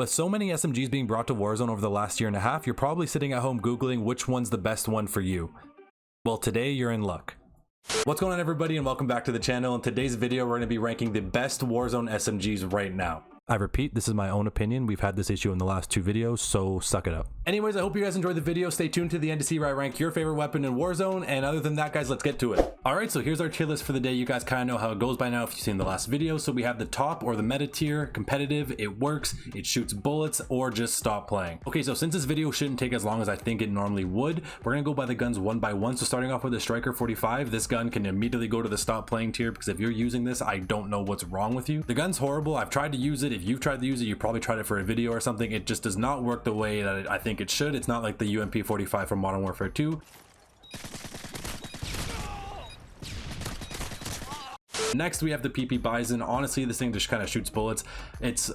With so many SMGs being brought to Warzone over the last year and a half, you're probably sitting at home googling which one's the best one for you. Well, today you're in luck. What's going on, everybody, and welcome back to the channel. In today's video, we're going to be ranking the best Warzone SMGs right now. I repeat, this is my own opinion. We've had this issue in the last two videos, so suck it up. Anyways, I hope you guys enjoyed the video. Stay tuned to the end to see where I rank your favorite weapon in Warzone. And other than that, guys, let's get to it. All right, so here's our tier list for the day. You guys kind of know how it goes by now if you've seen the last video. So we have the top or the meta tier, competitive, it works, it shoots bullets, or just stop playing. Okay, so since this video shouldn't take as long as I think it normally would, we're gonna go by the guns one by one. So starting off with the Striker 45, this gun can immediately go to the stop playing tier because if you're using this, I don't know what's wrong with you. The gun's horrible. I've tried to use it. If you've tried to use it, you probably tried it for a video or something. It just does not work the way that I think it should. It's not like the UMP 45 from Modern Warfare 2. Next, we have the PP Bison. Honestly, this thing just kind of shoots bullets. Its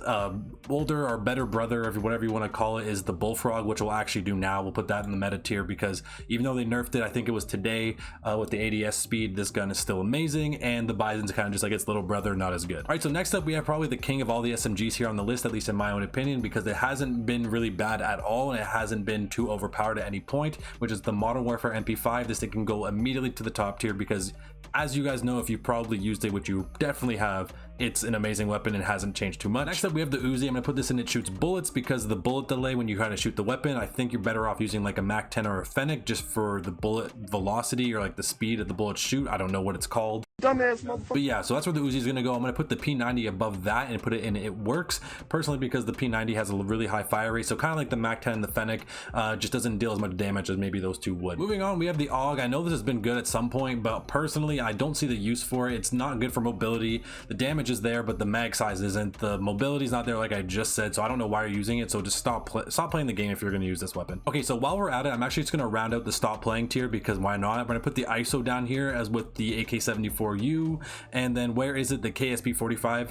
older or better brother, or whatever you want to call it, is the Bullfrog, which we'll actually do now. We'll put that in the meta tier because even though they nerfed it, I think it was today, with the ADS speed, this gun is still amazing, and the Bison's kind of just like its little brother, not as good. All right, so next up, we have probably the king of all the SMGs here on the list, at least in my own opinion, because it hasn't been really bad at all, and it hasn't been too overpowered at any point, which is the Modern Warfare MP5. This thing can go immediately to the top tier because, as you guys know, if you've probably used it, which you definitely have, it's an amazing weapon and hasn't changed too much. Next up, we have the Uzi. I'm gonna put this in, it shoots bullets because of the bullet delay when you kind of shoot the weapon. I think you're better off using like a Mac 10 or a Fennec just for the bullet velocity or like the speed of the bullet shoot. I don't know what it's called. Dumbass motherfucker. But yeah, so that's where the Uzi is gonna go. I'm gonna put the P90 above that and put it in it works, personally, because the P90 has a really high fire rate. So kind of like the Mac 10 and the Fennec, just doesn't deal as much damage as maybe those two would. Moving on, we have the AUG. I know this has been good at some point, but personally, I don't see the use for it. It's not good for mobility. The damage is there, but the mag size isn't. The mobility is not there, like I just said. So I don't know why you're using it. So just stop playing the game if you're gonna use this weapon. Okay, so while we're at it, I'm actually just gonna round out the stop playing tier because why not? I'm gonna put the ISO down here as with the AK-74U. And then where is it? The KSP-45.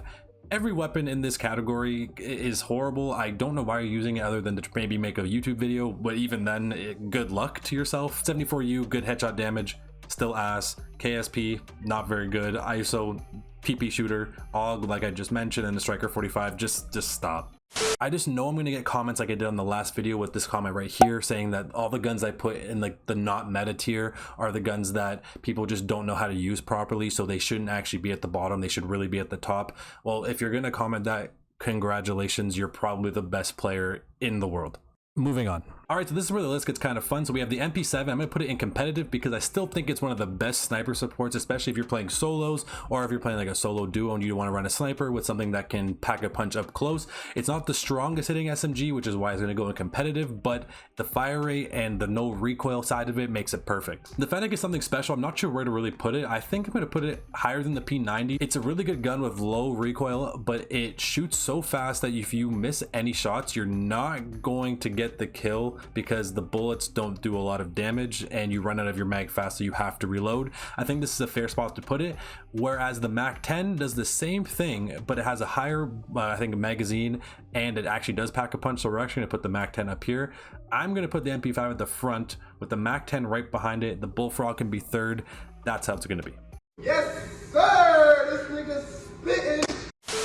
Every weapon in this category is horrible. I don't know why you're using it other than to maybe make a YouTube video, but even then, good luck to yourself. 74U, good headshot damage, still ass. KSP, not very good. ISO, PP shooter, AUG, like I just mentioned, and the Striker 45, just stop. I just know I'm gonna get comments like I did on the last video with this comment right here saying that all the guns I put in like the not meta tier are the guns that people just don't know how to use properly, so they shouldn't actually be at the bottom, they should really be at the top. Well, if you're gonna comment that, congratulations, you're probably the best player in the world. Moving on. All right, so this is where the list gets kind of fun. So we have the MP7. I'm gonna put it in competitive because I still think it's one of the best sniper supports, especially if you're playing solos or if you're playing like a solo duo and you want to run a sniper with something that can pack a punch up close. It's not the strongest hitting SMG, which is why it's gonna go in competitive, but the fire rate and the no recoil side of it makes it perfect. The Fennec is something special. I'm not sure where to really put it. I think I'm gonna put it higher than the P90. It's a really good gun with low recoil, but it shoots so fast that if you miss any shots, you're not going to get the kill because the bullets don't do a lot of damage and you run out of your mag fast, so you have to reload. I think this is a fair spot to put it, whereas the Mac 10 does the same thing, but it has a higher I think magazine, and it actually does pack a punch. So we're actually gonna put the Mac 10 up here. I'm gonna put the MP5 at the front with the Mac 10 right behind it. The Bullfrog can be third. That's how it's gonna be. Yes sir, this nigga's spitting.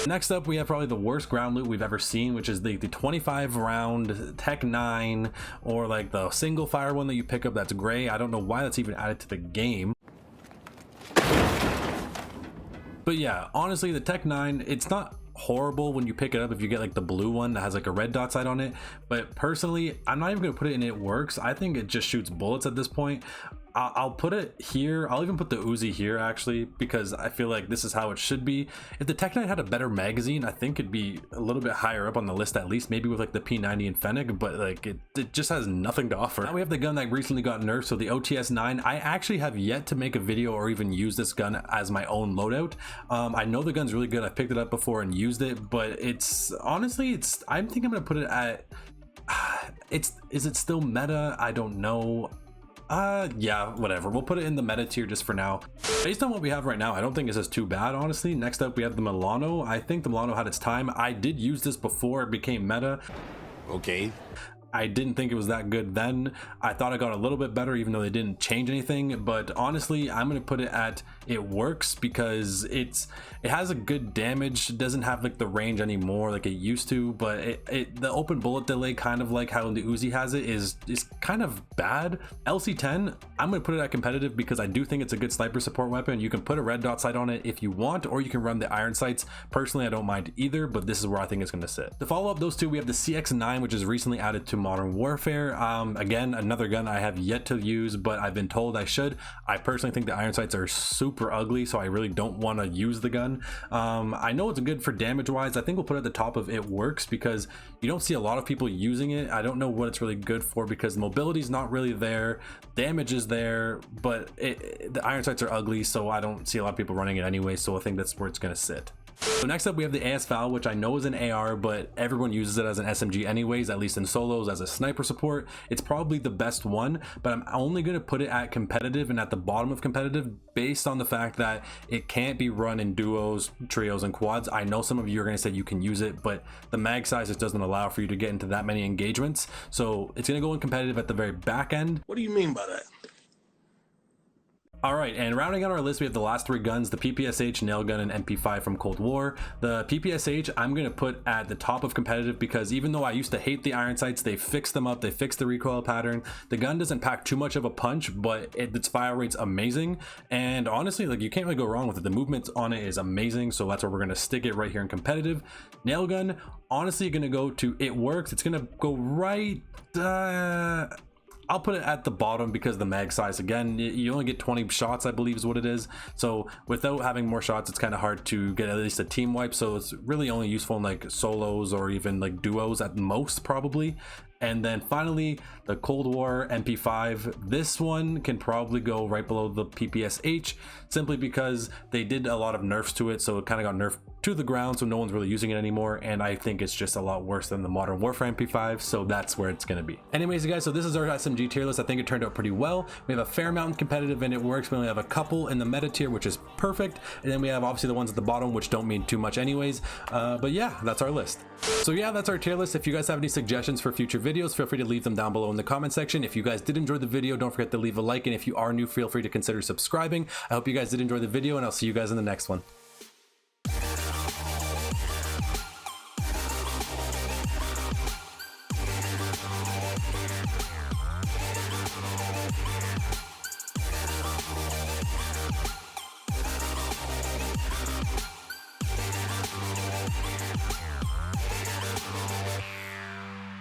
Next up, we have probably the worst ground loot we've ever seen, which is the 25 round Tech 9, or like the single fire one that you pick up that's gray. I don't know why that's even added to the game. But yeah, honestly, the Tech 9, it's not horrible when you pick it up if you get like the blue one that has like a red dot sight on it, but personally, I'm not even gonna put it in it works. I think it just shoots bullets at this point. I'll put it here. I'll even put the Uzi here actually, because I feel like this is how it should be. If the Tech 9 had a better magazine, I think it'd be a little bit higher up on the list, at least maybe with like the P90 and Fennec, but like it just has nothing to offer. Now we have the gun that recently got nerfed, so the OTS-9. I actually have yet to make a video or even use this gun as my own loadout. I know the gun's really good. I've picked it up before and used it, but it's honestly, I think I'm gonna put it at, is it still meta? I don't know. Yeah, whatever. We'll put it in the meta tier just for now. Based on what we have right now, I don't think this is too bad, honestly. Next up, we have the Milano. I think the Milano had its time. I did use this before it became meta. Okay. I didn't think it was that good then. I thought it got a little bit better even though they didn't change anything, but honestly I'm gonna put it at it works because it has a good damage. It doesn't have like the range anymore like it used to, but the open bullet delay, kind of like how the Uzi has it, is kind of bad. LC10, I'm gonna put it at competitive because I do think it's a good sniper support weapon. You can put a red dot sight on it if you want, or you can run the iron sights. Personally I don't mind either, but this is where I think it's going to sit. To follow up those two, we have the CX9, which is recently added to Modern Warfare. Again, another gun I have yet to use, but I've been told I should. I personally think the iron sights are super ugly, so I really don't want to use the gun. I know it's good for damage wise. I think we'll put it at the top of it works because you don't see a lot of people using it. I don't know what it's really good for because mobility is not really there, damage is there, but the iron sights are ugly, so I don't see a lot of people running it anyway, so I think that's where it's going to sit. So next up we have the AS-Val, which I know is an AR, but everyone uses it as an SMG anyways, at least in solos as a sniper support. It's probably the best one, but I'm only going to put it at competitive and at the bottom of competitive based on the fact that it can't be run in duos, trios, and quads. I know some of you are going to say you can use it, but the mag size just doesn't allow for you to get into that many engagements. So it's going to go in competitive at the very back end. What do you mean by that? All right, and rounding out our list, we have the last three guns, the PPSH, nail gun, and MP5 from Cold War. The PPSH I'm going to put at the top of competitive because even though I used to hate the iron sights, they fixed them up, they fixed the recoil pattern. The gun doesn't pack too much of a punch, but its fire rate's amazing, and honestly, like, you can't really go wrong with it. The movement on it is amazing, so that's where we're going to stick it right here in competitive. Nail gun, honestly going to go to it works. It's going to go right... I'll put it at the bottom because the mag size, again, you only get 20 shots, I believe is what it is. So without having more shots, it's kind of hard to get at least a team wipe. So it's really only useful in like solos or even like duos at most probably. And then finally, the Cold War MP5. This one can probably go right below the PPSH simply because they did a lot of nerfs to it. So it kind of got nerfed to the ground, so no one's really using it anymore. And I think it's just a lot worse than the Modern Warfare MP5. So that's where it's going to be. Anyways, guys, so this is our SMG tier list. I think it turned out pretty well. We have a fair amount in competitive and it works. We only have a couple in the meta tier, which is perfect. And then we have obviously the ones at the bottom, which don't mean too much anyways. But yeah, that's our list. So yeah, that's our tier list. If you guys have any suggestions for future videos, feel free to leave them down below in the comment section. If you guys did enjoy the video, don't forget to leave a like, and if you are new, feel free to consider subscribing. I hope you guys did enjoy the video, and I'll see you guys in the next one.